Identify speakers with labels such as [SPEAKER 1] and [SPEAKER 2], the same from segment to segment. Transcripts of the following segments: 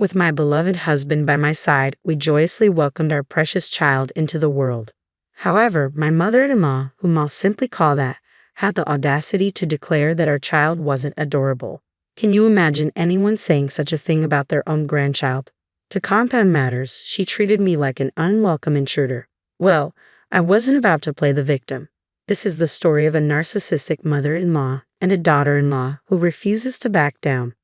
[SPEAKER 1] With my beloved husband by my side, we joyously welcomed our precious child into the world. However, my mother-in-law, whom I'll simply call that, had the audacity to declare that our child wasn't adorable. Can you imagine anyone saying such a thing about their own grandchild? To compound matters, she treated me like an unwelcome intruder. Well, I wasn't about to play the victim. This is the story of a narcissistic mother-in-law and a daughter-in-law who refuses to back down.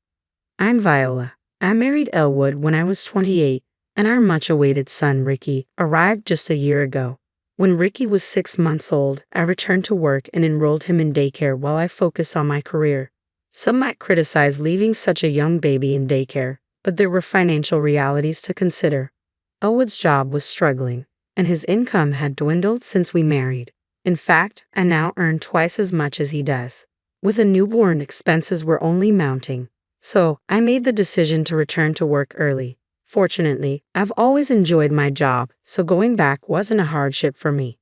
[SPEAKER 1] I'm Viola. I married Elwood when I was 28, and our much-awaited son, Ricky, arrived just a year ago. When Ricky was 6 months old, I returned to work and enrolled him in daycare while I focused on my career. Some might criticize leaving such a young baby in daycare, but there were financial realities to consider. Elwood's job was struggling, and his income had dwindled since we married. In fact, I now earn twice as much as he does. With a newborn, expenses were only mounting. So, I made the decision to return to work early. Fortunately, I've always enjoyed my job, so going back wasn't a hardship for me.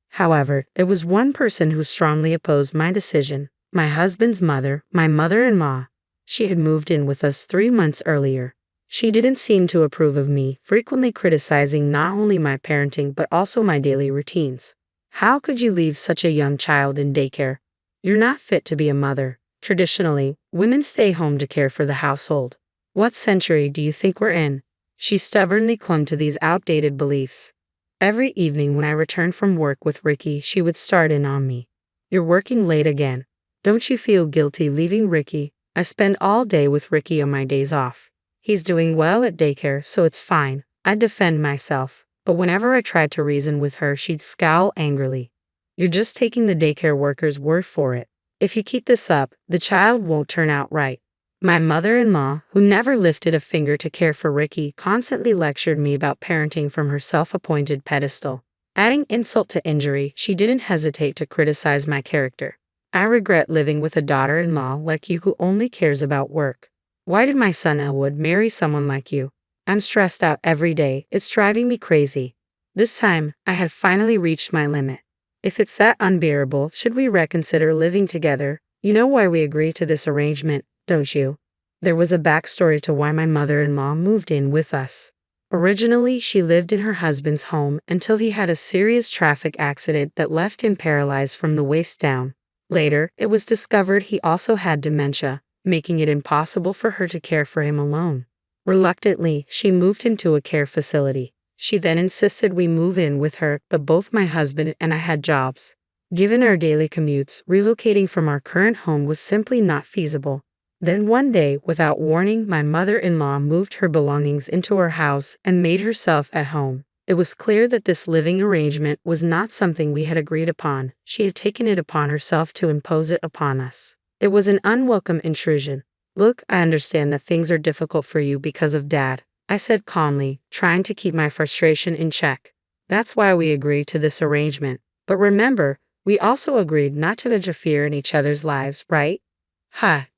[SPEAKER 1] However, there was one person who strongly opposed my decision. My husband's mother, my mother-in-law. She had moved in with us 3 months earlier. She didn't seem to approve of me, frequently criticizing not only my parenting but also my daily routines. How could you leave such a young child in daycare? You're not fit to be a mother. Traditionally, women stay home to care for the household. What century do you think we're in? She stubbornly clung to these outdated beliefs. Every evening when I returned from work with Ricky, she would start in on me. You're working late again. Don't you feel guilty leaving Ricky? I spend all day with Ricky on my days off. He's doing well at daycare, so it's fine. I'd defend myself, but whenever I tried to reason with her, she'd scowl angrily. You're just taking the daycare worker's word for it. If you keep this up, the child won't turn out right. My mother-in-law, who never lifted a finger to care for Ricky, constantly lectured me about parenting from her self-appointed pedestal. Adding insult to injury, she didn't hesitate to criticize my character. I regret living with a daughter-in-law like you who only cares about work. Why did my son Elwood marry someone like you? I'm stressed out every day. It's driving me crazy. This time, I had finally reached my limit. If it's that unbearable, should we reconsider living together? You know why we agreed to this arrangement, don't you? There was a backstory to why my mother-in-law moved in with us. Originally, she lived in her husband's home until he had a serious traffic accident that left him paralyzed from the waist down. Later, it was discovered he also had dementia, making it impossible for her to care for him alone. Reluctantly, she moved him to a care facility. She then insisted we move in with her, but both my husband and I had jobs. Given our daily commutes, relocating from our current home was simply not feasible. Then one day, without warning, my mother-in-law moved her belongings into our house and made herself at home. It was clear that this living arrangement was not something we had agreed upon. She had taken it upon herself to impose it upon us. It was an unwelcome intrusion. Look, I understand that things are difficult for you because of Dad, I said calmly, trying to keep my frustration in check. That's why we agreed to this arrangement. But remember, we also agreed not to interfere in each other's lives, right?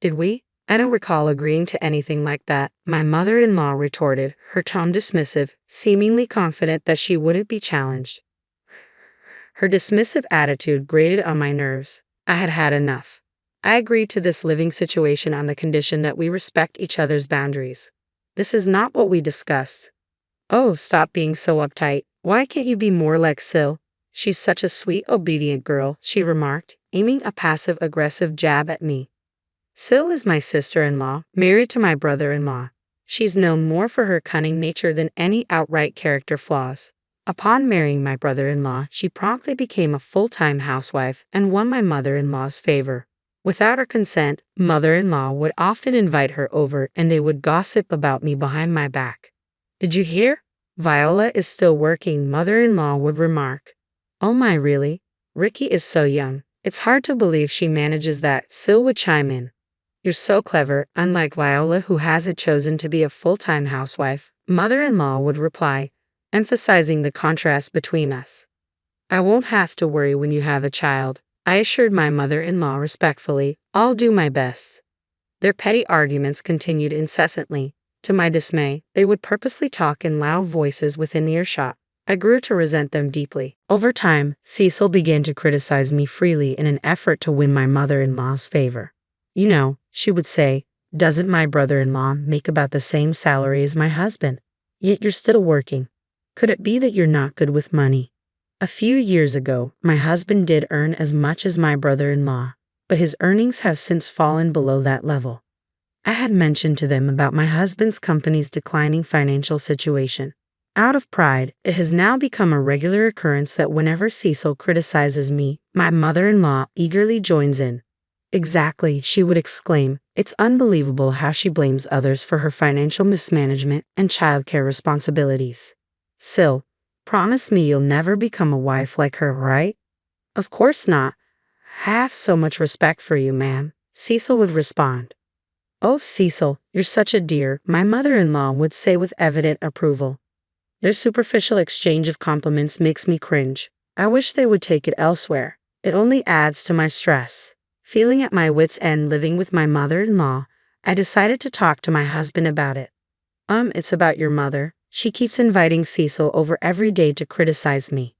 [SPEAKER 1] Did we? I don't recall agreeing to anything like that, my mother-in-law retorted, her tone dismissive, seemingly confident that she wouldn't be challenged. Her dismissive attitude grated on my nerves. I had had enough. I agreed to this living situation on the condition that we respect each other's boundaries. This is not what we discussed. Oh, stop being so uptight. Why can't you be more like Sil? She's such a sweet, obedient girl, she remarked, aiming a passive-aggressive jab at me. Sil is my sister-in-law, married to my brother-in-law. She's known more for her cunning nature than any outright character flaws. Upon marrying my brother-in-law, she promptly became a full-time housewife and won my mother-in-law's favor. Without her consent, mother-in-law would often invite her over and they would gossip about me behind my back. Did you hear? Viola is still working, mother-in-law would remark. Oh my, really? Ricky is so young. It's hard to believe she manages that, Sil would chime in. You're so clever, unlike Viola who hasn't chosen to be a full-time housewife, mother-in-law would reply, emphasizing the contrast between us. I won't have to worry when you have a child, I assured my mother-in-law respectfully. I'll do my best. Their petty arguments continued incessantly. To my dismay, they would purposely talk in loud voices within earshot. I grew to resent them deeply. Over time, Cecil began to criticize me freely in an effort to win my mother-in-law's favor. You know, she would say, Doesn't my brother-in-law make about the same salary as my husband? Yet you're still working. Could it be that you're not good with money? A few years ago, my husband did earn as much as my brother-in-law, but his earnings have since fallen below that level. I had mentioned to them about my husband's company's declining financial situation. Out of pride, it has now become a regular occurrence that whenever Cecil criticizes me, my mother-in-law eagerly joins in. Exactly, she would exclaim. It's unbelievable how she blames others for her financial mismanagement and childcare responsibilities. Sil, promise me you'll never become a wife like her, right? Of course not. I have so much respect for you, ma'am, Cecil would respond. Oh, Cecil, you're such a dear, my mother-in-law would say with evident approval. Their superficial exchange of compliments makes me cringe. I wish they would take it elsewhere. It only adds to my stress. Feeling at my wits' end living with my mother-in-law, I decided to talk to my husband about it. It's about your mother. She keeps inviting Cecil over every day to criticize me.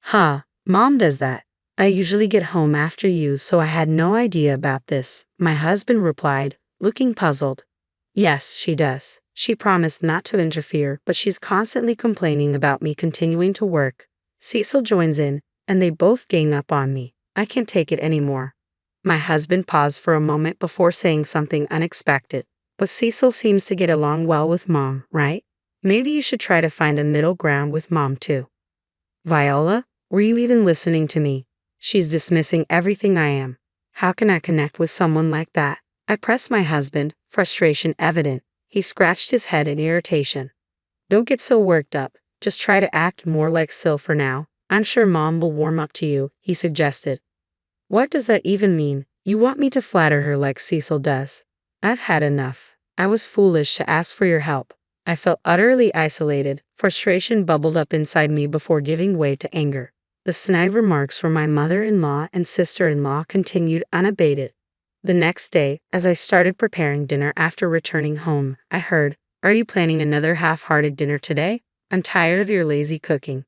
[SPEAKER 1] Huh, Mom does that. I usually get home after you, so I had no idea about this, my husband replied, looking puzzled. Yes, she does. She promised not to interfere, but she's constantly complaining about me continuing to work. Cecil joins in, and they both gang up on me. I can't take it anymore. My husband paused for a moment before saying something unexpected. But Cecil seems to get along well with Mom, right? Maybe you should try to find a middle ground with Mom too. Viola, were you even listening to me? She's dismissing everything I am. How can I connect with someone like that? I pressed my husband, frustration evident. He scratched his head in irritation. Don't get so worked up. Just try to act more like Sil for now. I'm sure Mom will warm up to you, he suggested. What does that even mean? You want me to flatter her like Cecil does? I've had enough. I was foolish to ask for your help. I felt utterly isolated. Frustration bubbled up inside me before giving way to anger. The snide remarks from my mother-in-law and sister-in-law continued unabated. The next day, as I started preparing dinner after returning home, I heard, "Are you planning another half-hearted dinner today? I'm tired of your lazy cooking."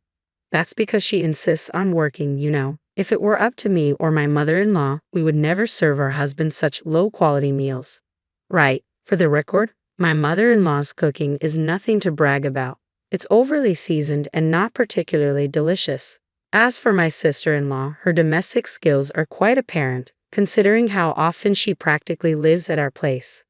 [SPEAKER 1] That's because she insists on working, you know. If it were up to me or my mother-in-law, we would never serve our husbands such low-quality meals. Right, for the record, my mother-in-law's cooking is nothing to brag about. It's overly seasoned and not particularly delicious. As for my sister-in-law, her domestic skills are quite apparent, considering how often she practically lives at our place.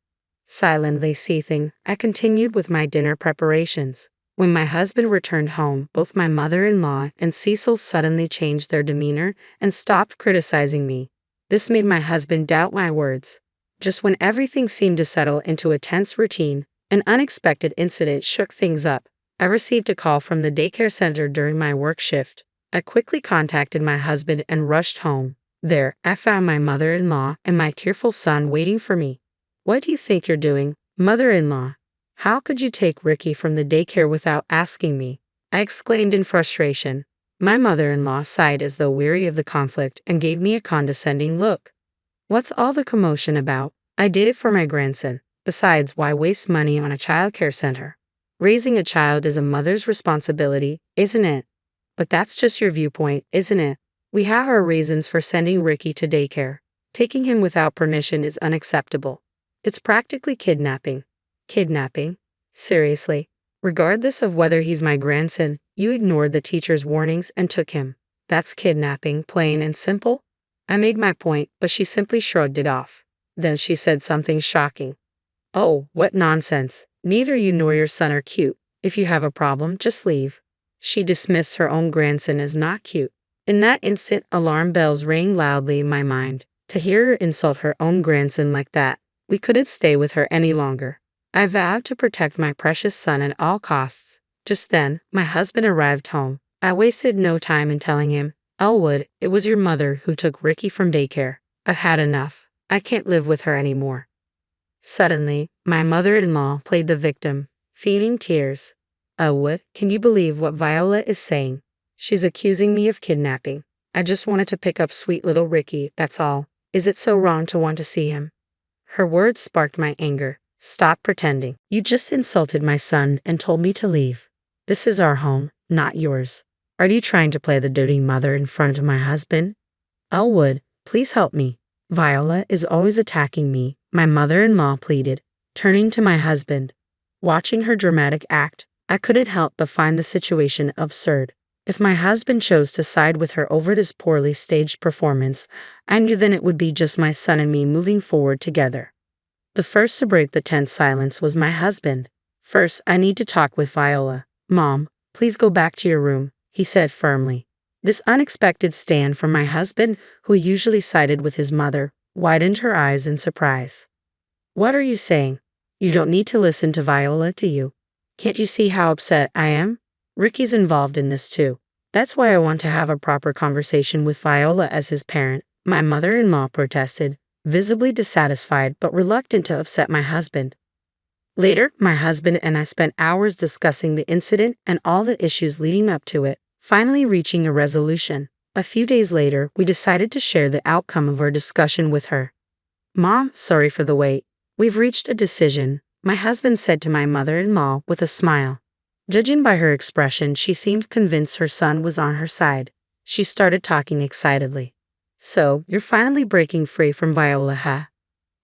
[SPEAKER 1] Silently seething, I continued with my dinner preparations. When my husband returned home, both my mother-in-law and Cecil suddenly changed their demeanor and stopped criticizing me. This made my husband doubt my words. Just when everything seemed to settle into a tense routine, an unexpected incident shook things up. I received a call from the daycare center during my work shift. I quickly contacted my husband and rushed home. There, I found my mother-in-law and my tearful son waiting for me. What do you think you're doing, mother-in-law? How could you take Ricky from the daycare without asking me? I exclaimed in frustration. My mother-in-law sighed as though weary of the conflict and gave me a condescending look. What's all the commotion about? I did it for my grandson. Besides, why waste money on a childcare center? Raising a child is a mother's responsibility, isn't it? But that's just your viewpoint, isn't it? We have our reasons for sending Ricky to daycare. Taking him without permission is unacceptable. It's practically kidnapping. Kidnapping? Seriously? Regardless of whether he's my grandson, you ignored the teacher's warnings and took him. That's kidnapping, plain and simple? I made my point, but she simply shrugged it off. Then she said something shocking. Oh, what nonsense. Neither you nor your son are cute. If you have a problem, just leave. She dismissed her own grandson as not cute. In that instant, alarm bells rang loudly in my mind. To hear her insult her own grandson like that, we couldn't stay with her any longer. I vowed to protect my precious son at all costs. Just then, my husband arrived home. I wasted no time in telling him, "Elwood, it was your mother who took Ricky from daycare. I've had enough. I can't live with her anymore." Suddenly, my mother-in-law played the victim, feigning tears. "Elwood, can you believe what Viola is saying? She's accusing me of kidnapping. I just wanted to pick up sweet little Ricky, that's all. Is it so wrong to want to see him?" Her words sparked my anger. "Stop pretending. You just insulted my son and told me to leave. This is our home, not yours. Are you trying to play the doting mother in front of my husband? Elwood, please help me. Viola is always attacking me. my mother-in-law pleaded, turning to my husband. Watching her dramatic act, I couldn't help but find the situation absurd. If my husband chose to side with her over this poorly staged performance, I knew then it would be just my son and me moving forward together. The first to break the tense silence was my husband. "First, I need to talk with Viola. Mom, please go back to your room," he said firmly. This unexpected stand from my husband, who usually sided with his mother, widened her eyes in surprise. "What are you saying? You don't need to listen to Viola, do you? Can't you see how upset I am? Ricky's involved in this too. That's why I want to have a proper conversation with Viola as his parent," my mother-in-law protested, visibly dissatisfied but reluctant to upset my husband. Later, my husband and I spent hours discussing the incident and all the issues leading up to it, finally reaching a resolution. A few days later, we decided to share the outcome of our discussion with her. "Mom, sorry for the wait. We've reached a decision," my husband said to my mother-in-law with a smile. Judging by her expression, she seemed convinced her son was on her side. She started talking excitedly. "So, you're finally breaking free from Viola, huh?"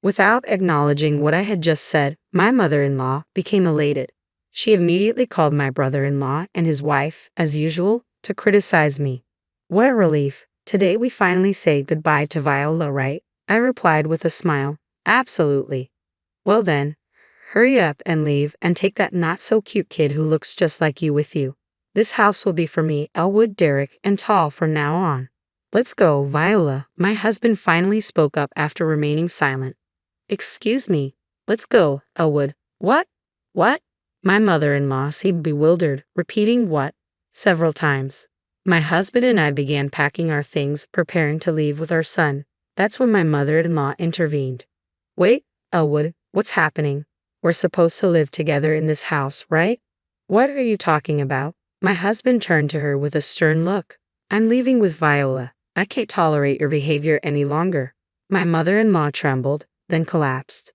[SPEAKER 1] Without acknowledging what I had just said, my mother-in-law became elated. She immediately called my brother-in-law and his wife, as usual, to criticize me. "What a relief. Today we finally say goodbye to Viola, right?" I replied with a smile. "Absolutely." "Well then, hurry up and leave and take that not-so-cute kid who looks just like you with you. This house will be for me, Elwood, Derek, and Tall from now on. Let's go, Viola," my husband finally spoke up after remaining silent. "Excuse me. Let's go, Elwood." "What? What?" My mother-in-law seemed bewildered, repeating "what" several times. My husband and I began packing our things, preparing to leave with our son. That's when my mother-in-law intervened. "Wait, Elwood, what's happening? We're supposed to live together in this house, right?" "What are you talking about?" My husband turned to her with a stern look. "I'm leaving with Viola. I can't tolerate your behavior any longer." My mother-in-law trembled, then collapsed.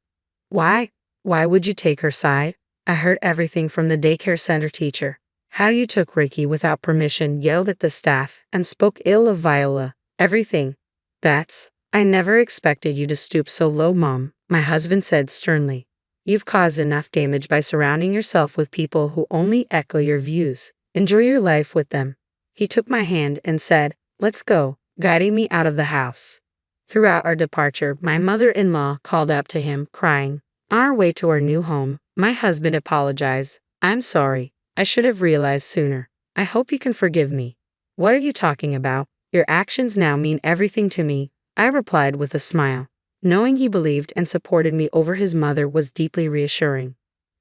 [SPEAKER 1] "Why? Why would you take her side? I heard everything from the daycare center teacher. How you took Ricky without permission, yelled at the staff, and spoke ill of Viola. Everything. I never expected you to stoop so low, Mom," my husband said sternly. "You've caused enough damage by surrounding yourself with people who only echo your views. Enjoy your life with them." He took my hand and said, "Let's go," guiding me out of the house. Throughout our departure, my mother-in-law called up to him, crying. On our way to our new home, my husband apologized. "I'm sorry. I should have realized sooner. I hope you can forgive me." "What are you talking about? Your actions now mean everything to me," I replied with a smile. Knowing he believed and supported me over his mother was deeply reassuring.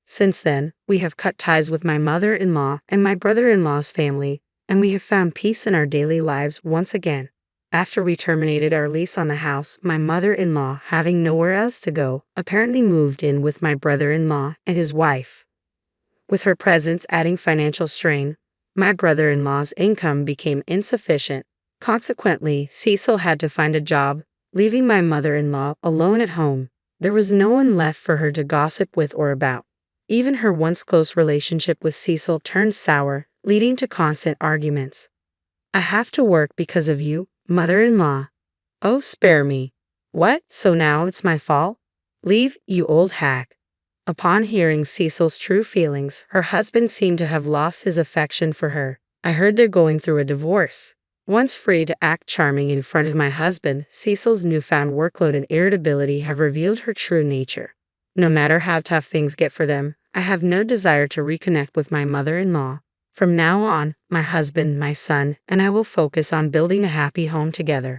[SPEAKER 1] Since then, we have cut ties with my mother-in-law and my brother-in-law's family, and we have found peace in our daily lives once again. After we terminated our lease on the house, my mother-in-law, having nowhere else to go, apparently moved in with my brother-in-law and his wife. With her presence adding financial strain, my brother-in-law's income became insufficient. Consequently, Cecil had to find a job, leaving my mother-in-law alone at home. There was no one left for her to gossip with or about. Even her once close relationship with Cecil turned sour, leading to constant arguments. "I have to work because of you, mother-in-law." "Oh, spare me. What, so now it's my fault? Leave, you old hack." Upon hearing Cecil's true feelings, her husband seemed to have lost his affection for her. I heard they're going through a divorce. Once free to act charming in front of my husband, Cecil's newfound workload and irritability have revealed her true nature. No matter how tough things get for them, I have no desire to reconnect with my mother-in-law. From now on, my husband, my son, and I will focus on building a happy home together.